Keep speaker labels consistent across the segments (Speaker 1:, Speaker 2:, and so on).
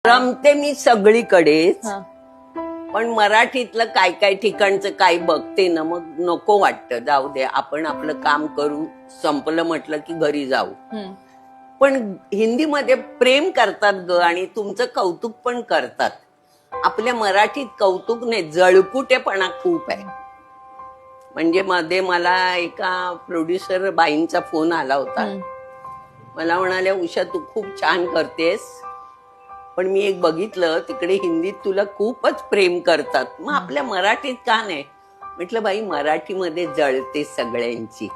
Speaker 1: रमते मी सगळीकडेच,
Speaker 2: हा.
Speaker 1: पण मराठीतलं काय काय ठिकाणचं काय बघते ना, मग नको वाटतं. जाऊ दे, आपण आपलं काम करू, संपलं म्हटलं की घरी जाऊ. पण हिंदीमध्ये प्रेम करतात ग, आणि तुमचं कौतुक पण करतात. आपल्या मराठीत कौतुक नाही, जळकुटेपणा खूप आहे. म्हणजे मध्ये मला एका प्रोड्युसर बाईंचा फोन आला होता. मला म्हणाल्या, उषा तू खूप छान करतेस, पण मी एक बघितलं तिकडे हिंदीत तुला खूपच प्रेम करतात, मग आपल्या मराठीत का नाही? म्हटलं बाई, मराठीमध्ये जळते सगळ्यांची,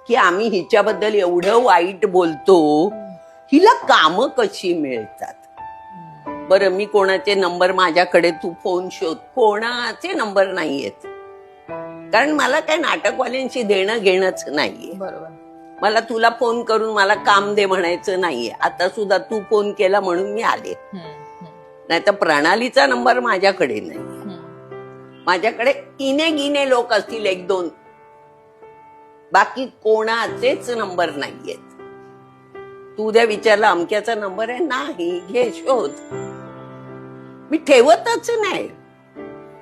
Speaker 1: की आम्ही हिच्याबद्दल एवढं वाईट बोलतो, हिला कामं कशी मिळतात? बरं, मी कोणाचे नंबर, माझ्याकडे तू फोन शोध, कोणाचे नंबर नाहीयेत, कारण मला काय नाटकवाल्यांशी देणं घेणंच नाहीये.
Speaker 2: बरोबर.
Speaker 1: मला तुला फोन करून मला काम दे म्हणायचं नाहीये. आता सुद्धा तू फोन केला म्हणून मी आले, नाही तर प्रणालीचा नंबर माझ्याकडे नाही. माझ्याकडे इने गिने लोक असतील, एक दोन, बाकी कोणाचेच नंबर नाहीयेत. तू उद्या विचारला अमक्याचा नंबर आहे, नाही, घे शोध. मी ठेवतच नाही,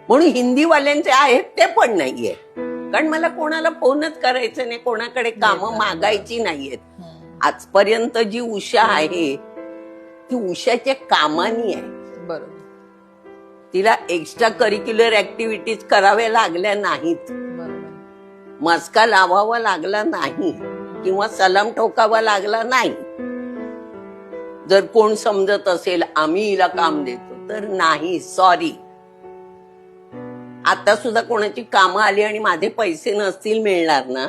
Speaker 1: म्हणून हिंदीवाल्यांचे आहेत ते पण नाहीये, कारण मला कोणाला फोनच करायचं नाही, कोणाकडे कामं मागायची नाहीयेत. आजपर्यंत जी उषा आहे ती उषाच्या कामानी आहे.
Speaker 2: बरोबर.
Speaker 1: तिला एक्स्ट्रा करिक्युलर ऍक्टिव्हिटीज कराव्या लागल्या नाहीत, मस्का लावावा लागला नाही, किंवा सलाम ठोकावा लागला नाही. जर कोण समजत असेल आम्ही हिला काम देतो, तर नाही, सॉरी. आता सुद्धा कोणाची कामं आली आणि माझे पैसे नसतील मिळणार ना,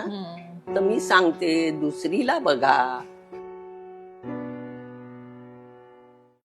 Speaker 1: तर मी सांगते दुसरीला बघा.